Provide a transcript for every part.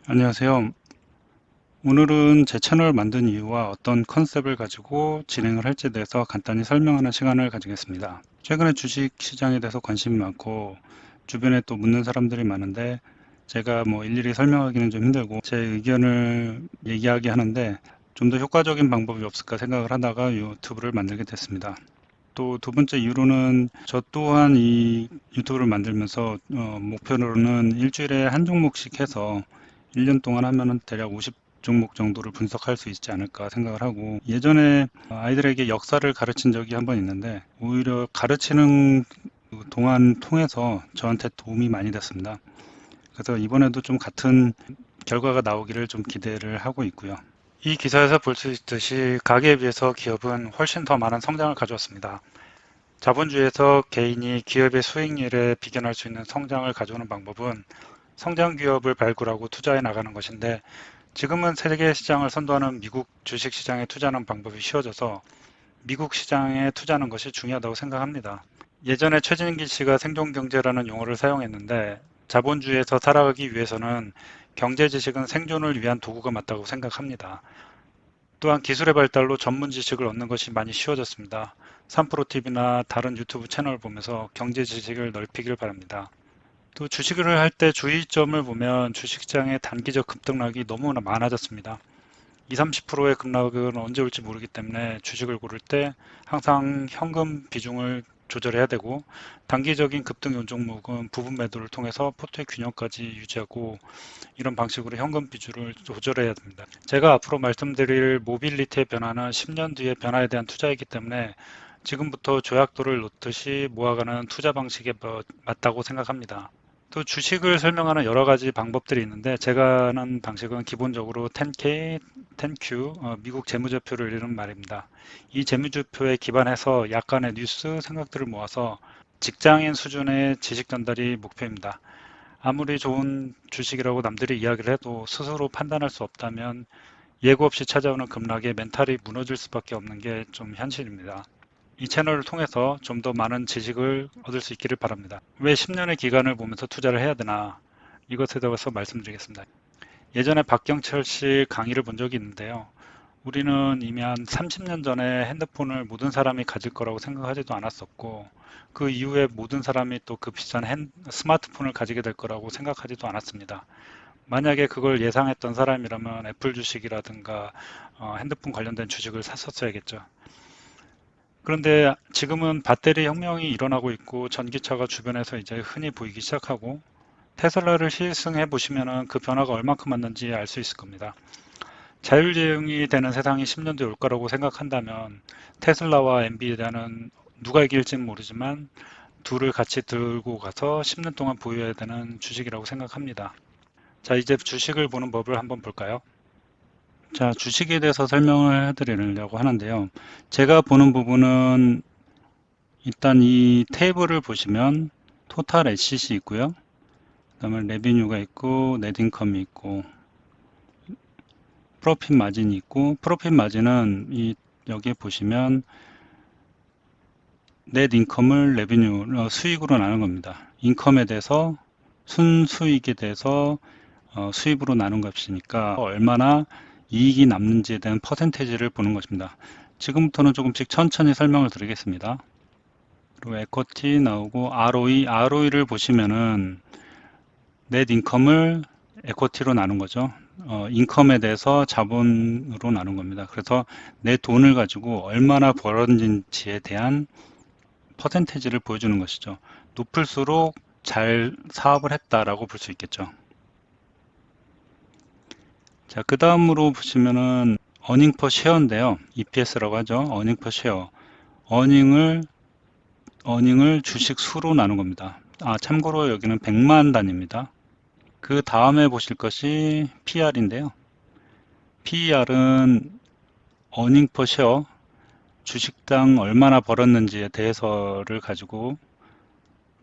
안녕하세요. 오늘은 제 채널을 만든 이유와 어떤 컨셉을 가지고 진행을 할지에 대해서 간단히 설명하는 시간을 가지겠습니다. 최근에 주식 시장에 대해서 관심이 많고 주변에 또 묻는 사람들이 많은데 제가 뭐 일일이 설명하기는 좀 힘들고 제 의견을 얘기하게 하는데 좀 더 효과적인 방법이 없을까 생각을 하다가 유튜브를 만들게 됐습니다. 또 두 번째 이유로는 저 또한 이 유튜브를 만들면서 목표로는 일주일에 한 종목씩 해서 1년 동안 하면은 대략 50종목 정도를 분석할 수 있지 않을까 생각을 하고 예전에 아이들에게 역사를 가르친 적이 한번 있는데 오히려 가르치는 그 동안 통해서 저한테 도움이 많이 됐습니다. 그래서 이번에도 좀 같은 결과가 나오기를 좀 기대를 하고 있고요. 이 기사에서 볼 수 있듯이 가계에 비해서 기업은 훨씬 더 많은 성장을 가져왔습니다. 자본주의에서 개인이 기업의 수익률에 비견할 수 있는 성장을 가져오는 방법은 성장 기업을 발굴하고 투자해 나가는 것인데 지금은 세계 시장을 선도하는 미국 주식 시장에 투자하는 방법이 쉬워져서 미국 시장에 투자하는 것이 중요하다고 생각합니다. 예전에 최진기 씨가 생존경제라는 용어를 사용했는데 자본주의에서 살아가기 위해서는 경제 지식은 생존을 위한 도구가 맞다고 생각합니다. 또한 기술의 발달로 전문 지식을 얻는 것이 많이 쉬워졌습니다. 3프로TV나 다른 유튜브 채널을 보면서 경제 지식을 넓히길 바랍니다. 또 주식을 할 때 주의점을 보면 주식시장의 단기적 급등락이 너무나 많아졌습니다. 2, 30%의 급락은 언제 올지 모르기 때문에 주식을 고를 때 항상 현금 비중을 조절해야 되고 단기적인 급등 종목은 부분 매도를 통해서 포트의 균형까지 유지하고 이런 방식으로 현금 비중을 조절해야 됩니다. 제가 앞으로 말씀드릴 모빌리티의 변화는 10년 뒤의 변화에 대한 투자이기 때문에 지금부터 조약돌을 놓듯이 모아가는 투자 방식에 맞다고 생각합니다. 또 주식을 설명하는 여러 가지 방법들이 있는데 제가 하는 방식은 기본적으로 10K, 10Q, 미국 재무제표를 이루는 말입니다. 이 재무제표에 기반해서 약간의 뉴스 생각들을 모아서 직장인 수준의 지식 전달이 목표입니다. 아무리 좋은 주식이라고 남들이 이야기를 해도 스스로 판단할 수 없다면 예고 없이 찾아오는 급락에 멘탈이 무너질 수밖에 없는 게 좀 현실입니다. 이 채널을 통해서 좀 더 많은 지식을 얻을 수 있기를 바랍니다. 왜 10년의 기간을 보면서 투자를 해야 되나? 이것에 대해서 말씀드리겠습니다. 예전에 박경철 씨 강의를 본 적이 있는데요. 우리는 이미 한 30년 전에 핸드폰을 모든 사람이 가질 거라고 생각하지도 않았었고, 그 이후에 모든 사람이 또 그 비싼 스마트폰을 가지게 될 거라고 생각하지도 않았습니다. 만약에 그걸 예상했던 사람이라면 애플 주식이라든가 핸드폰 관련된 주식을 샀었어야겠죠. 그런데 지금은 배터리 혁명이 일어나고 있고 전기차가 주변에서 이제 흔히 보이기 시작하고 테슬라를 시승해 보시면 그 변화가 얼마큼 왔는지 알 수 있을 겁니다. 자율주행이 되는 세상이 10년 뒤에 올 거라고 생각한다면 테슬라와 엔비디아는 누가 이길지는 모르지만 둘을 같이 들고 가서 10년 동안 보유해야 되는 주식이라고 생각합니다. 자, 이제 주식을 보는 법을 한번 볼까요? 자, 주식에 대해서 설명을 해드리려고 하는데요. 제가 보는 부분은 일단 이 테이블을 보시면 토탈 SCC 있고요. 그다음에 레비뉴가 있고 넷인컴이 있고 프로핏 마진이 있고 프로핏 마진은 이 여기에 보시면 넷 인컴을 레비뉴 수익으로 나눈 겁니다. 인컴에 대해서 순수익에 대해서 수입으로 나눈 값이니까 얼마나 이익이 남는지에 대한 퍼센테이지를 보는 것입니다. 지금부터는 조금씩 천천히 설명을 드리겠습니다. 그리고 에쿼티 나오고 ROE를 보시면은 넷 인컴을 에쿼티로 나눈 거죠. 인컴에 대해서 자본으로 나눈 겁니다. 그래서 내 돈을 가지고 얼마나 벌었는지에 대한 퍼센테이지를 보여주는 것이죠. 높을수록 잘 사업을 했다라고 볼 수 있겠죠. 자, 그 다음으로 보시면은 어닝 퍼 쉐어인데요. EPS라고 하죠. 어닝 퍼 쉐어. 어닝을 주식 수로 나눈 겁니다. 참고로 여기는 100만 단위입니다. 그 다음에 보실 것이 PR인데요. PER은 어닝 퍼 쉐어, 주식당 얼마나 벌었는지에 대해서를 가지고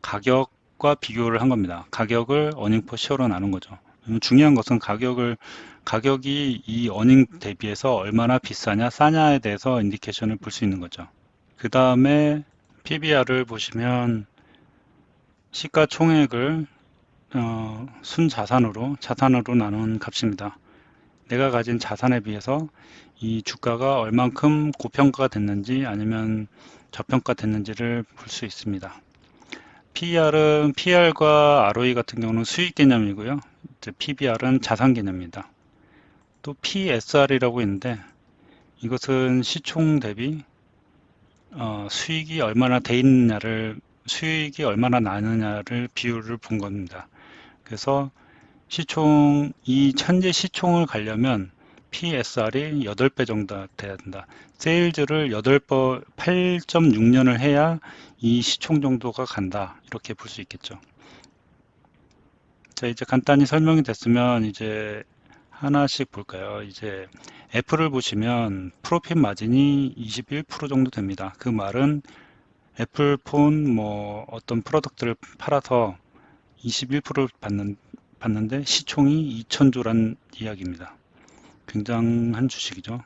가격과 비교를 한 겁니다. 가격을 어닝 퍼 쉐어로 나눈 거죠. 중요한 것은 가격이 이 어닝 대비해서 얼마나 비싸냐, 싸냐에 대해서 인디케이션을 볼 수 있는 거죠. 그 다음에 PBR을 보시면 시가총액을 자산으로 나눈 값입니다. 내가 가진 자산에 비해서 이 주가가 얼만큼 고평가가 됐는지 아니면 저평가 됐는지를 볼 수 있습니다. PER과 ROE 같은 경우는 수익 개념이고요. 이제 PBR은 자산 개념입니다. 또 PSR이라고 있는데 이것은 시총 대비 수익이 얼마나 나느냐를 비율을 본 겁니다. 그래서 이 현재 시총을 가려면 PSR이 8배 정도 돼야 된다. 세일즈를 8.6년을 해야 이 시총 정도가 간다. 이렇게 볼 수 있겠죠. 자, 이제 간단히 설명이 됐으면 이제 하나씩 볼까요? 이제 애플을 보시면 프로핏 마진이 21% 정도 됩니다. 그 말은 애플폰 뭐 어떤 프로덕트를 팔아서 21%를 받는데 시총이 2천조란 이야기입니다. 굉장한 주식이죠.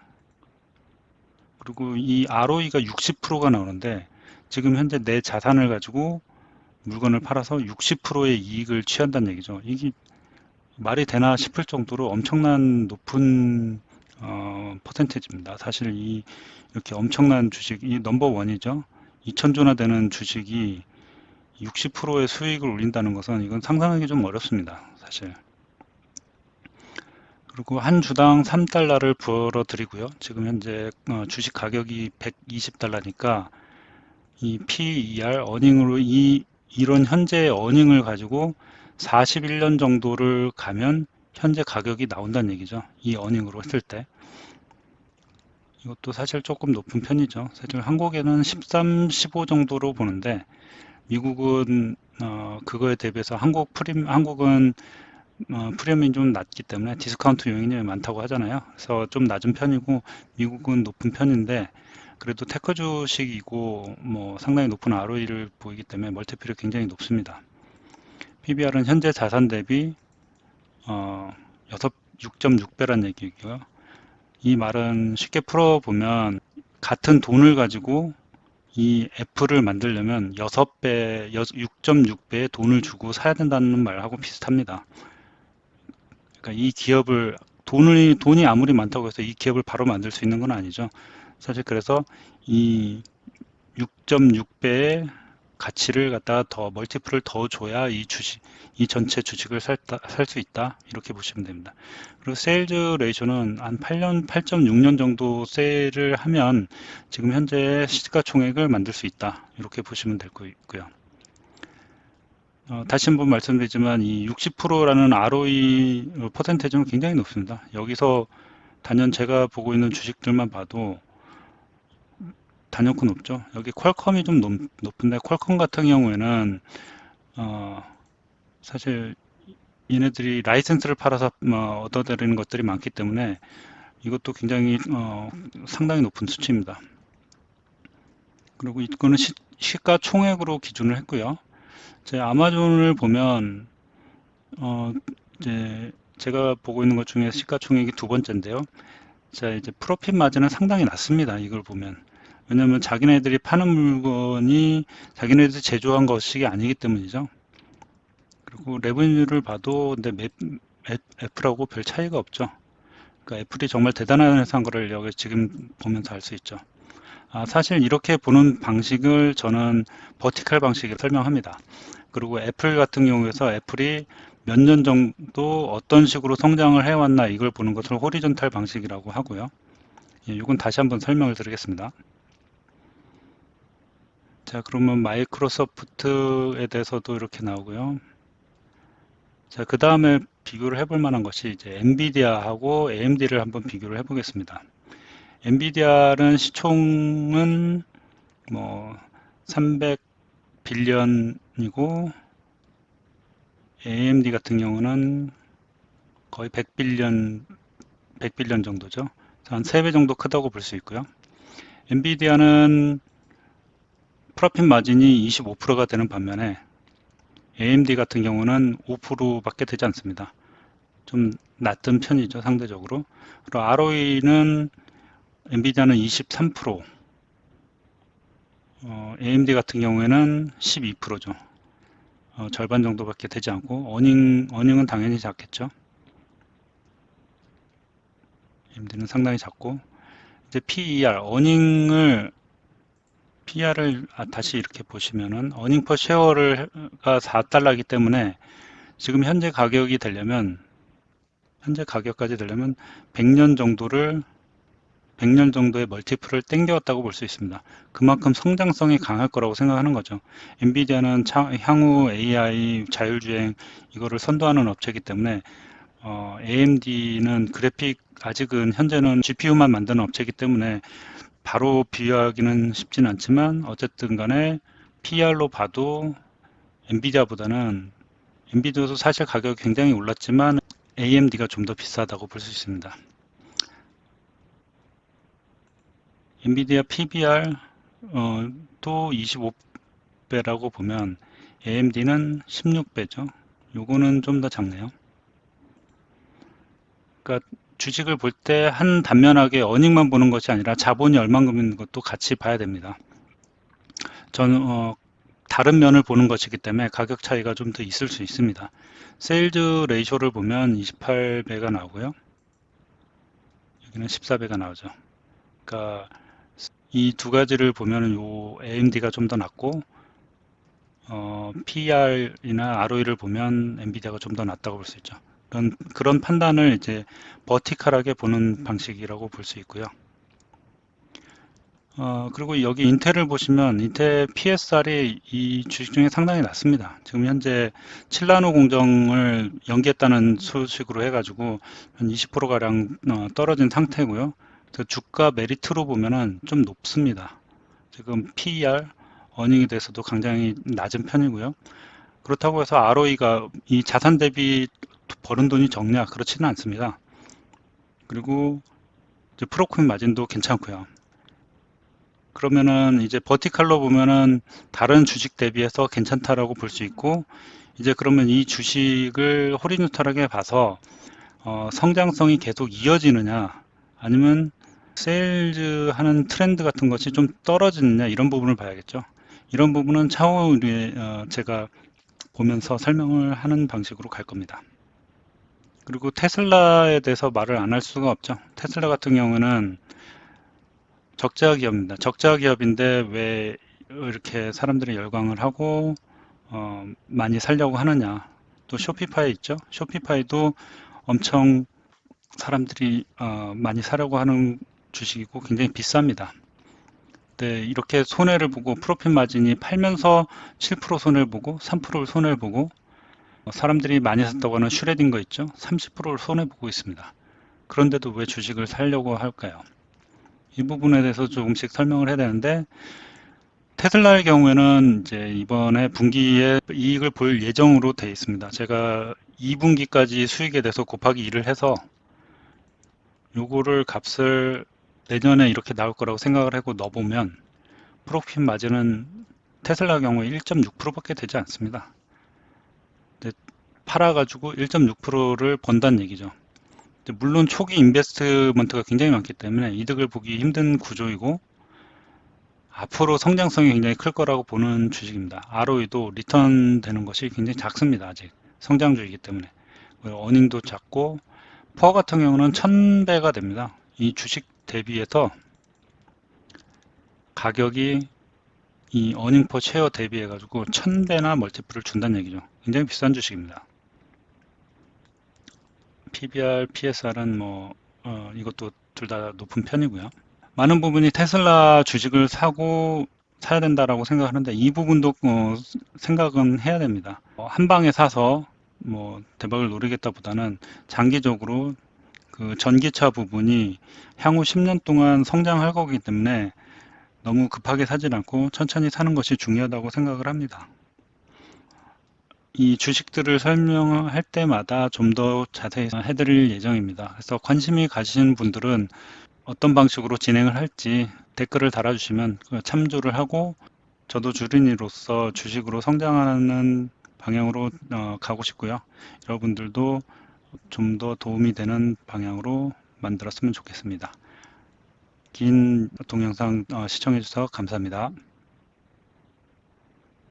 그리고 이 ROE가 60%가 나오는데 지금 현재 내 자산을 가지고 물건을 팔아서 60%의 이익을 취한다는 얘기죠. 이게 말이 되나 싶을 정도로 엄청난 높은 퍼센테이지입니다. 사실 이렇게 엄청난 주식이 넘버원이죠. 2천조나 되는 주식이 60%의 수익을 올린다는 것은 이건 상상하기 좀 어렵습니다. 사실. 그리고 한 주당 3달러를 부어 드리고요. 지금 현재 주식 가격이 120달러니까 이 PER 어닝으로 이런 현재 어닝을 가지고 41년 정도를 가면 현재 가격이 나온다는 얘기죠. 이 어닝으로 했을 때. 이것도 사실 조금 높은 편이죠. 사실 한국에는 13, 15 정도로 보는데 미국은 그거에 대비해서 한국은 프리미엄이 좀 낮기 때문에 디스카운트 요인이 많다고 하잖아요. 그래서 좀 낮은 편이고 미국은 높은 편인데 그래도 테크 주식이고 뭐 상당히 높은 ROE를 보이기 때문에 멀티플이 굉장히 높습니다. PBR은 현재 자산 대비 6.6배란 얘기고요. 이 말은 쉽게 풀어보면 같은 돈을 가지고 이 애플을 만들려면 6.6배의 돈을 주고 사야 된다는 말하고 비슷합니다. 그러니까 이 기업을 돈이 아무리 많다고 해서 이 기업을 바로 만들 수 있는 건 아니죠. 사실 그래서 이 6.6배의 가치를 갖다가 더 멀티플을 더 줘야 이 전체 주식을 살 수 있다. 이렇게 보시면 됩니다. 그리고 세일즈 레이쇼는 한 8.6년 정도 세일을 하면 지금 현재 시가총액을 만들 수 있다. 이렇게 보시면 될 거고요. 다시 한번 말씀드리지만 이 60%라는 ROE 퍼센테이지는 굉장히 높습니다. 여기서 단연 제가 보고 있는 주식들만 봐도 단연코 높죠. 여기 퀄컴이 좀 높은데 퀄컴 같은 경우에는 사실 얘네들이 라이센스를 팔아서 얻어들이는 것들이 많기 때문에 이것도 굉장히 상당히 높은 수치입니다. 그리고 이거는 시가총액으로 기준을 했고요. 제 아마존을 보면 이제 제가 보고 있는 것 중에 시가총액이 두 번째인데요. 자, 이제 프로핏 마진은 상당히 낮습니다. 이걸 보면. 왜냐하면 자기네들이 파는 물건이 자기네들이 제조한 것이 아니기 때문이죠. 그리고 레버뉴를 봐도 근데 애플하고 별 차이가 없죠. 그러니까 애플이 정말 대단한 회사인 거를 여기 지금 보면서 알 수 있죠. 사실 이렇게 보는 방식을 저는 버티컬 방식으로 설명합니다. 그리고 애플 같은 경우에서 애플이 몇 년 정도 어떤 식으로 성장을 해왔나 이걸 보는 것을 호리존탈 방식이라고 하고요. 이건 다시 한번 설명을 드리겠습니다. 자, 그러면 마이크로소프트에 대해서도 이렇게 나오고요. 자, 그 다음에 비교를 해볼 만한 것이 이제 엔비디아하고 AMD를 한번 비교를 해보겠습니다. 엔비디아는 시총은 뭐 300빌리언이고 AMD 같은 경우는 거의 100빌리언 정도죠. 한 3배 정도 크다고 볼 수 있고요. 엔비디아는 프로핏 마진이 25%가 되는 반면에 AMD 같은 경우는 5%밖에 되지 않습니다. 좀 낮은 편이죠, 상대적으로. 그리고 ROE는 엔비디아는 23%, AMD 같은 경우에는 12%죠. 절반 정도밖에 되지 않고 어닝은 당연히 작겠죠. AMD는 상당히 작고 이제 PER PER을 다시 이렇게 보시면은 어닝 퍼 쉐어가 4달러이기 때문에 지금 현재 가격까지 되려면 100년 정도의 멀티플을 땡겨왔다고 볼 수 있습니다. 그만큼 성장성이 강할 거라고 생각하는 거죠. 엔비디아는 향후 AI, 자율주행 이거를 선도하는 업체이기 때문에 AMD는 아직은 현재는 GPU만 만드는 업체이기 때문에 바로 비교하기는 쉽진 않지만 어쨌든 간에 PR로 봐도 엔비디아도 사실 가격이 굉장히 올랐지만 AMD가 좀 더 비싸다고 볼 수 있습니다. 엔비디아 PBR 또 25배라고 보면 AMD는 16배죠. 요거는 좀 더 작네요. 그러니까 주식을 볼 때 한 단면하게 어닝만 보는 것이 아니라 자본이 얼만큼 있는 것도 같이 봐야 됩니다. 저는 다른 면을 보는 것이기 때문에 가격 차이가 좀 더 있을 수 있습니다. 세일즈 레이쇼를 보면 28배가 나오고요. 여기는 14배가 나오죠. 그러니까 이 두 가지를 보면 요 AMD가 좀 더 낫고 PER이나 ROE를 보면 엔비디아가 좀 더 낫다고 볼 수 있죠. 그런 판단을 이제 버티컬하게 보는 방식이라고 볼 수 있고요. 그리고 여기 인텔을 보시면 인텔 PSR이 이 주식 중에 상당히 낮습니다. 지금 현재 7나노 공정을 연기했다는 소식으로 해가지고 한 20%가량 떨어진 상태고요. 주가 메리트로 보면은 좀 높습니다. 지금 PER, 어닝에 대해서도 굉장히 낮은 편이고요. 그렇다고 해서 ROE가 이 자산 대비 버는 돈이 적냐? 그렇지는 않습니다. 그리고 이제 프로코인 마진도 괜찮고요. 그러면은 이제 버티컬로 보면은 다른 주식 대비해서 괜찮다라고 볼 수 있고 이제 그러면 이 주식을 호리뉴탈하게 봐서 성장성이 계속 이어지느냐 아니면 세일즈 하는 트렌드 같은 것이 좀 떨어지느냐 이런 부분을 봐야겠죠. 이런 부분은 차후에 제가 보면서 설명을 하는 방식으로 갈 겁니다. 그리고 테슬라에 대해서 말을 안 할 수가 없죠. 테슬라 같은 경우는 적자 기업입니다. 적자 기업인데 왜 이렇게 사람들이 열광을 하고 많이 살려고 하느냐. 또 쇼피파이 있죠. 쇼피파이도 엄청 사람들이 많이 사려고 하는 주식이고 굉장히 비쌉니다. 네, 이렇게 손해를 보고 프로핏 마진이 팔면서 7% 손해를 보고 3%를 손해를 보고 사람들이 많이 샀다고 하는 슈레딩거 있죠. 30%를 손해 보고 있습니다. 그런데도 왜 주식을 사려고 할까요? 이 부분에 대해서 조금씩 설명을 해야 되는데 테슬라의 경우에는 이제 이번에 분기에 이익을 볼 예정으로 되어 있습니다. 제가 2분기까지 수익에 대해서 곱하기 2를 해서 요거를 값을 내년에 이렇게 나올 거라고 생각을 하고 넣어보면 프로핏 마진은 테슬라 경우에 1.6%밖에 되지 않습니다. 근데 팔아가지고 1.6%를 번다는 얘기죠. 물론 초기 인베스트먼트가 굉장히 많기 때문에 이득을 보기 힘든 구조이고 앞으로 성장성이 굉장히 클 거라고 보는 주식입니다. ROE도 리턴 되는 것이 굉장히 작습니다. 아직 성장주이기 때문에 어닝도 작고 퍼 같은 경우는 1000배가 됩니다. 이 주식 대비해서 가격이 이 어닝 퍼 쉐어 대비해 가지고 1000배나 멀티플을 준다는 얘기죠. 굉장히 비싼 주식입니다. PBR, PSR은 이것도 둘 다 높은 편이고요. 많은 부분이 테슬라 주식을 사야 된다라고 생각하는데 이 부분도 생각은 해야 됩니다. 한 방에 사서 대박을 노리겠다보다는 장기적으로 그 전기차 부분이 향후 10년 동안 성장할 거기 때문에 너무 급하게 사진 않고 천천히 사는 것이 중요하다고 생각을 합니다. 이 주식들을 설명할 때마다 좀 더 자세히 해드릴 예정입니다. 그래서 관심이 가시는 분들은 어떤 방식으로 진행을 할지 댓글을 달아주시면 참조를 하고 저도 주린이로서 주식으로 성장하는 방향으로 가고 싶고요. 여러분들도 좀 더 도움이 되는 방향으로 만들었으면 좋겠습니다. 긴 동영상 시청해 주셔서 감사합니다.